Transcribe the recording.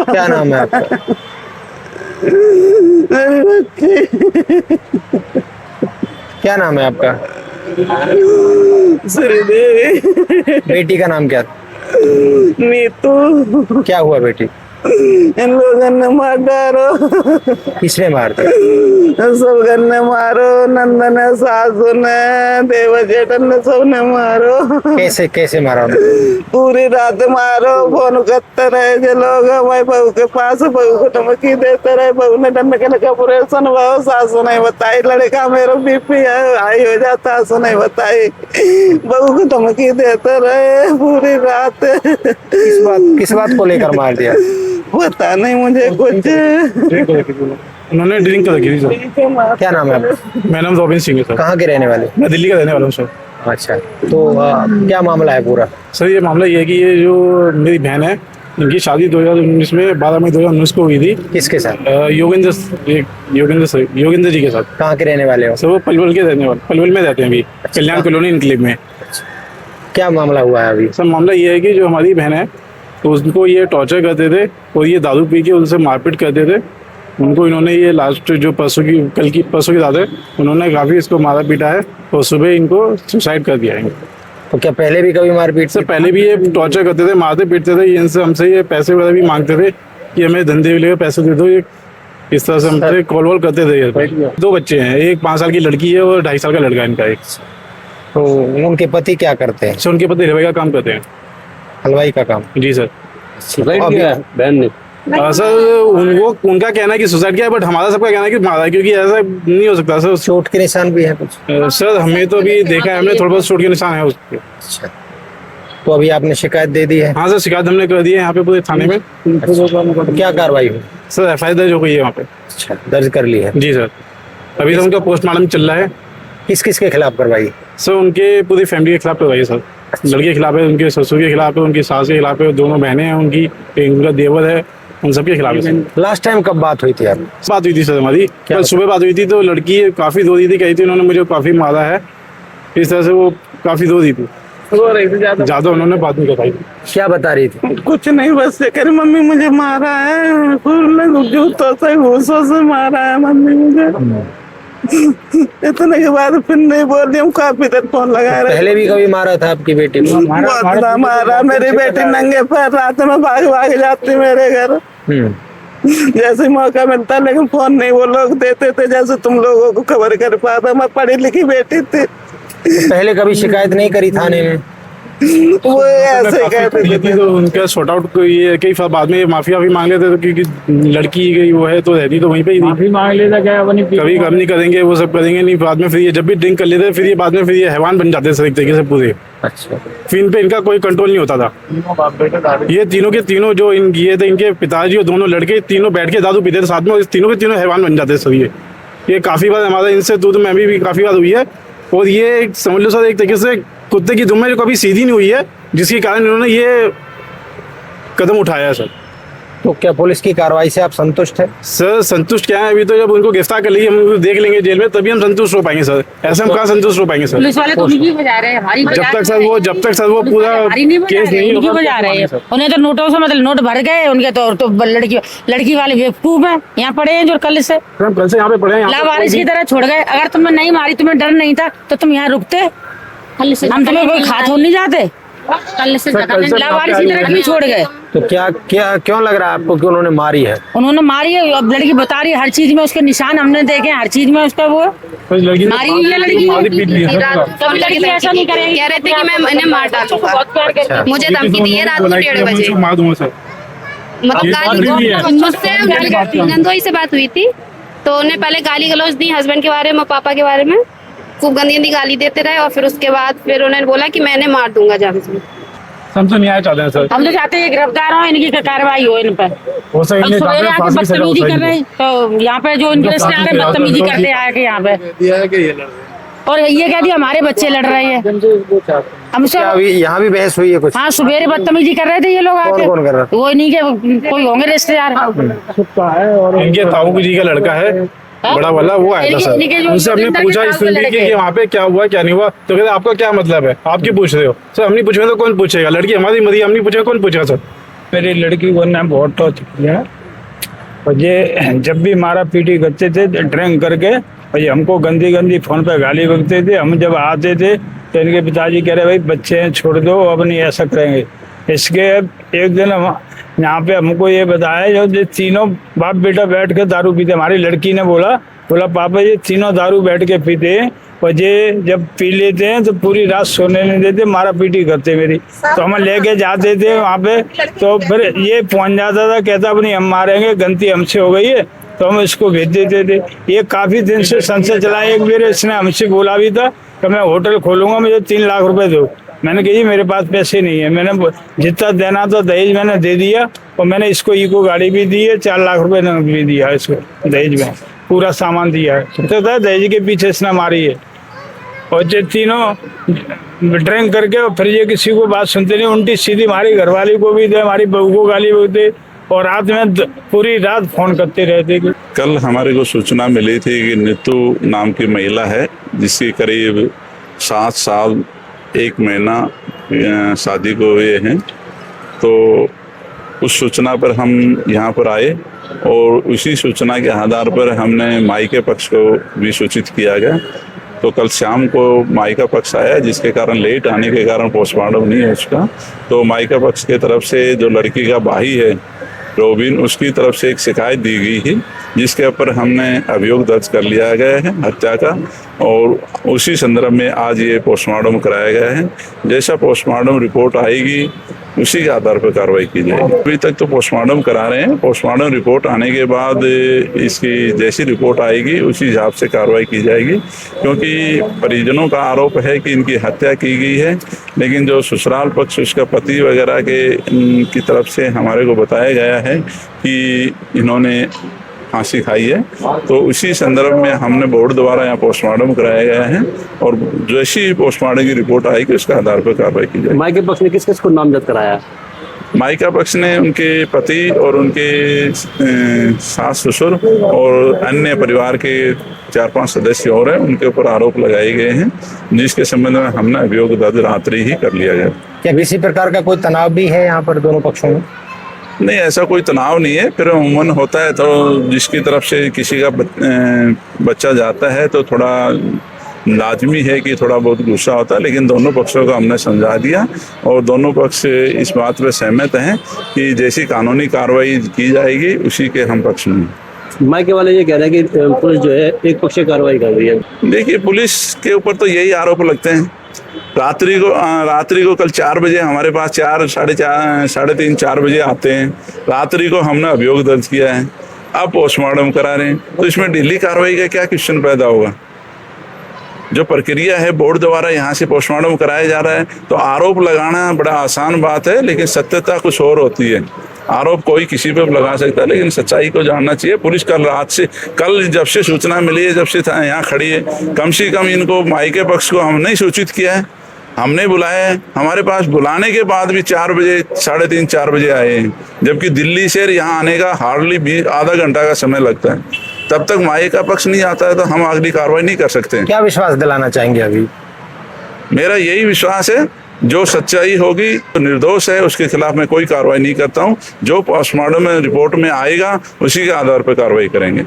क्या नाम है आपका? मेरे बच्चे क्या नाम है आपका? श्रीदेवी, बेटी का नाम क्या? नीतू, क्या हुआ बेटी? इन लोगों ने मार डालो, किसने मार दिया? सब घर ने मारो, नंदन है, सासू ने, देवा जेठन ने, सबने मारो। कैसे कैसे मारा उन्होंने? पूरी रात मारो, फोन करते रहे जो लोग हमारे बहू के पास, बहू को धमकी देते रहे। बहू ने डंड के लगा पूरे सुनवाओ, सासू नहीं बताई। लड़का मेरा बीपी हाई हो जाता, सासू नहीं बताई। बहू को धमकी देते रहे पूरी रात। किस बात को लेकर मार दिया? पता नहीं मुझे कुछ। उन्होंने ड्रिंक कर रखी थी सर। क्या नाम है आपका? मेरा नाम रॉबिन सिंह है सर। कहाँ के रहने वाले? मैं दिल्ली का रहने वाला हूँ सर। अच्छा, तो क्या मामला है पूरा? सर ये मामला ये है कि ये जो मेरी बहन है, इनकी शादी 2019 में 12 मई 2019 को हुई थी। किसके साथ? योगेंद्र जी के साथ। कहाँ के रहने वाले हो? सर वो पलवल के रहने वाले, पलवल में रहते हैं अभी, कल्याण कॉलोनी इनक्लेव में। क्या मामला हुआ है अभी? सर मामला ये है कि जो हमारी बहन है, तो उनको ये टॉर्चर करते थे और ये दारू पी के उनसे मारपीट करते थे। उनको इन्होंने ये लास्ट जो परसों की रात है, उन्होंने काफ़ी इसको मारा पीटा है और सुबह इनको सुसाइड कर दिया है। तो क्या पहले भी कभी मारपीट सर पहले भी ये टॉर्चर करते थे, मारते पीटते थे। इनसे हमसे ये पैसे वगैरह भी मांगते थे कि हमें धंधे के लिए पैसे दे दो। ये इस तरह से हमसे कॉल वॉल करते थे। ये 2 बच्चे हैं, एक 5 साल की लड़की है और 2.5 साल का लड़का है इनका एक। तो उनके पति क्या करते हैं? सर उनके पति रेलवे का काम करते हैं। हलवाई का काम? जी सर। बहन ने? सर उनका कहना है कि सुसाइड किया है, बट हमारा सबका कहना है कि मारा है, क्योंकि ऐसा नहीं हो सकता सर। चोट के निशान भी है कुछ? सर हमें तो अभी देखा है हमने, थोड़ा बहुत चोट के निशान है उसके। अच्छा, तो अभी आपने शिकायत दे दी है? हाँ सर, शिकायत हमने कर दी है यहाँ पे पूरे थाने में। तो क्या कार्रवाई हुई? सर एफआईआर दर्ज हो गई है वहाँ पे। अच्छा, दर्ज कर ली है? जी सर, अभी तो उनका पोस्टमार्टम चल रहा है। किस किस के खिलाफ करवाई? सर उनके पूरी फैमिली के खिलाफ करवाई है सर। लड़के के खिलाफ है, उनके ससुर के खिलाफ है, उनकी सास के खिलाफ है, 2 बहनें हैं उनकी, एक उनका देवर है, उन सबके खिलाफ है सर। लास्ट टाइम कब बात हुई थी आप? बात हुई थी सर हमारी, कल सुबह बात हुई थी। तो लड़की काफ़ी रो रही थी, कही थी उन्होंने मुझे काफ़ी मारा है, इस तरह से वो काफ़ी रो रही थी। ज्यादा उन्होंने बात नहीं बताई। क्या बता रही थी? कुछ नहीं, बस ये कह मम्मी मुझे मारा है, जूतों से घूसों से मारा है मम्मी मुझे। इतने के बाद फिर नहीं बोल रही हूँ, काफी देर फोन लगाए रहे। पहले भी कभी मारा था आपकी बेटी को? मारा, मेरी बेटी नंगे पैर रात में भाग जाती मेरे घर जैसे मौका मिलता, लेकिन फोन नहीं वो लोग देते थे जैसे तुम लोगों को खबर कर पाता। मैं पढ़ी लिखी बेटी थी। तो पहले कभी शिकायत नहीं करी थाने में? वो ऐसे कहते थे। तो उनका शॉर्ट आउट ये कई बाद में माफिया भी मांग लेते थे, क्योंकि लड़की गई वो है तो रहती तो वहीं पे ही माफी मांग लेता, क्या कभी कम नहीं करेंगे, वो सब करेंगे नहीं। बाद में फिर ये जब भी ड्रिंक कर लेते फिर ये बाद में फिर ये हैवान बन जाते सर एक तरीके से पूरे। अच्छा, फिर इन पे इनका कोई कंट्रोल नहीं होता था। ये तीनों के तीनों जो ये थे, इनके पिताजी और दोनों लड़के तीनों बैठ के दारू पीते थे साथ में, और तीनों के तीनों हैवान बन जाते सर। ये काफी बार हमारा इनसे दूध में भी काफी बार हुई है। और ये समझ लो सर एक तरीके से कुत्ते की दुम में जो कभी सीधी नहीं हुई है, जिसके कारण इन्होंने ये कदम उठाया है सर। तो क्या पुलिस की कार्रवाई से आप संतुष्ट हैं? सर संतुष्ट क्या है, अभी तो जब उनको गिरफ्तार कर लेंगे, हम उनको देख लेंगे जेल में, तभी हम संतुष्ट हो पाएंगे सर। ऐसे हम कहाँ संतुष्ट हो पाएंगे सर? पुलिस वाले तो उनकी बजा रहे हैं, हमारी जब तक सर वो पूरा केस नहीं उनकी बजा रहे हैं। उन्हें तो नोटों से मतलब नोट भर गए उनके, तो लड़की वाले बेवकूफ हैं, यहाँ पड़े हैं जो कल से यहाँ पे पड़े हैं, लावारिस की तरह छोड़ गए। अगर तुम्हें नहीं मारी, तुम्हें डर नहीं था तो तुम यहाँ रुकते? हम तुम्हें कोई खा थोड़ नहीं जाते, लावारिस की तरह क्यों छोड़ गए? तो क्या क्यों लग रहा है आपको कि उन्होंने मारी है? उन्होंने मारी है, अब लड़की बता रही है, हर चीज में उसके निशान हमने देखे, हर चीज में उसका वो मारी हुई है लड़की। लड़की ऐसा नहीं करेगी, कह रहे थे कि मैं इन्हें मार डालूंगा, मुझे धमकी दी है रात को 1:30 बजे। मतलब मुझसे नंदोई से बात हुई थी, तो उन्हें पहले गाली गलौज दी हस्बैंड के बारे में, पापा के बारे में खूब गंदी गाली देते रहे, और फिर उसके बाद फिर उन्होंने बोला कि मैंने मार दूंगा जान से। हम तो न्याय चाहते हैं सर। हम तो चाहते हैं गिरफ्तार हो, इनकी कार्रवाई हो इन पर। बदतमीजी कर रहे हैं, तो यहाँ पे जो इनके रिश्ते आ रहे हैं बदतमीजी करते आए यहाँ पे, और ये कह दिया हमारे बच्चे लड़ रहे हैं हमसे। यहाँ भी बहस हुई है कुछ? हाँ, सुबेरे बदतमीजी कर रहे थे ये लोग आके। कौन कर रहा था? वो नहीं के कोई होंगे रिश्तेदार। इनके ताऊ जी का लड़का है बड़ा वाला, वो आया था सर। उनसे हमने पूछा इस लड़की कि वहाँ पे क्या हुआ क्या नहीं हुआ, तो कहते आपका क्या मतलब है, आप क्यों पूछ रहे हो? सर हम नहीं पूछेंगे तो कौन पूछेगा? लड़की हमारी मरी, हम नहीं पूछेगा कौन पूछेगा सर? मेरी लड़की को ना बहुत टॉर्चर किया और ये जब भी मारा पीटी करते थे ड्रिंक करके और ये हमको गंदी गंदी फोन पे गाली बकते थे। हम जब आते थे तो इनके पिताजी कह रहे भाई बच्चे हैं छोड़ दो, अब नहीं ऐसा करेंगे। इसके एक दिन हम यहाँ पे हमको ये बताया जो तीनों बाप बेटा बैठ के दारू पीते। हमारी लड़की ने बोला पापा ये तीनों दारू बैठ के पीते हैं और ये जब पी लेते हैं तो पूरी रात सोने नहीं देते, मारा पीटी करते मेरी। तो हम लेके जाते थे वहाँ पे तो फिर ये पहुँच जाता था, कहता अपनी हम मारेंगे, गलती हमसे हो गई है, तो हम इसको भेज देते थे। ये काफी दिन से संशय चला। एक बार इसने हमसे बोला भी था कि मैं होटल खोलूंगा, मुझे 3 लाख रुपए दो। मैंने कही मेरे पास पैसे नहीं है। मैंने जितना देना था दहेज मैंने दे दिया और मैंने इसको इको गाड़ी भी दी है, 4 लाख रुपए भी दिया इसको दहेज में, पूरा सामान दिया है। तो दहेज के पीछे इसने मारी है और ये तीनों ड्रिंक करके और फिर ये किसी को बात सुनते नहीं, उल्टी सीधी हमारी घरवाली को भी दे, हमारी बहू को गाली बोलते और रात में पूरी रात फोन करते रहते। कल हमारे को सूचना मिली थी कि नीतू नाम की महिला है जिसकी करीब 7 साल 1 महीना शादी को हुए हैं। तो उस सूचना पर हम यहाँ पर आए और उसी सूचना के आधार पर हमने माई के पक्ष को भी सूचित किया गया। तो कल शाम को माई का पक्ष आया, जिसके कारण लेट आने के कारण पोस्टमार्टम नहीं है उसका। तो माई का पक्ष के तरफ से जो लड़की का भाई है रोबिन, उसकी तरफ से एक शिकायत दी गई है जिसके ऊपर हमने अभियोग दर्ज कर लिया गया है हत्या का, और उसी संदर्भ में आज ये पोस्टमार्टम कराया गया है। जैसा पोस्टमार्टम रिपोर्ट आएगी उसी के आधार पर कार्रवाई की जाएगी। अभी तक तो पोस्टमार्टम करा रहे हैं, पोस्टमार्टम रिपोर्ट आने के बाद इसकी जैसी रिपोर्ट आएगी उसी हिसाब से कार्रवाई की जाएगी, क्योंकि परिजनों का आरोप है कि इनकी हत्या की गई है, लेकिन जो ससुराल पक्ष उसका पति वगैरह की तरफ से हमारे को बताया गया है कि इन्होंने फांसी खाई है। तो उसी संदर्भ में हमने बोर्ड द्वारा यहाँ पोस्टमार्टम कराया गया है और जैसी पोस्टमार्टम की रिपोर्ट आएगी उसके आधार पर कार्रवाई की जाएगी। माई के पक्ष ने किस किस को नामजद कराया? माई का पक्ष ने उनके पति और उनके सास ससुर और अन्य परिवार के 4-5 सदस्य और हैं, उनके ऊपर आरोप लगाए गए हैं, जिसके संबंध में हमने अभियोग दर्ज रात्रि ही कर लिया गया। क्या किसी प्रकार का कोई तनाव भी है यहाँ पर दोनों पक्षों में? नहीं, ऐसा कोई तनाव नहीं है। फिर उमूमन होता है तो जिसकी तरफ से किसी का बच्चा जाता है तो थोड़ा लाजमी है कि थोड़ा बहुत गुस्सा होता है, लेकिन दोनों पक्षों को हमने समझा दिया और दोनों पक्ष इस बात पर सहमत हैं कि जैसी कानूनी कार्रवाई की जाएगी उसी के हम पक्ष में। माई के वाले ये कह रहे हैं कि पुलिस जो है एक पक्षीय कार्रवाई कर रही है। देखिए, पुलिस के ऊपर तो यही आरोप लगते हैं। रात्रि को कल 4 बजे हमारे पास 3:30-4 बजे आते हैं। रात्रि को हमने अभियोग दर्ज किया है, अब पोस्टमार्टम करा रहे हैं, तो इसमें ढीली कार्रवाई का क्या क्वेश्चन पैदा होगा? जो प्रक्रिया है बोर्ड द्वारा यहाँ से पोस्टमार्टम कराया जा रहा है, तो आरोप लगाना बड़ा आसान बात है, लेकिन सत्यता कुछ और होती है। आरोप कोई किसी पे लगा सकता है, लेकिन सच्चाई को जानना चाहिए। पुलिस कल जब से सूचना मिली है, जब से यहाँ खड़ी है, कम से कम इनको माई के पक्ष को हमने सूचित किया है, हमने बुलाया है। हमारे पास बुलाने के बाद भी 4 बजे 3:30-4 बजे आए हैं, जबकि दिल्ली से यहाँ आने का हार्डली आधा घंटा का समय लगता है। तब तक माई का पक्ष नहीं आता है तो हम अगली कार्रवाई नहीं कर सकते। क्या विश्वास दिलाना चाहेंगे अभी? मेरा यही विश्वास है, जो सच्चाई होगी तो निर्दोष है उसके खिलाफ मैं कोई कार्रवाई नहीं करता हूँ। जो पोस्टमार्टम में रिपोर्ट में आएगा उसी के आधार पर कार्रवाई करेंगे।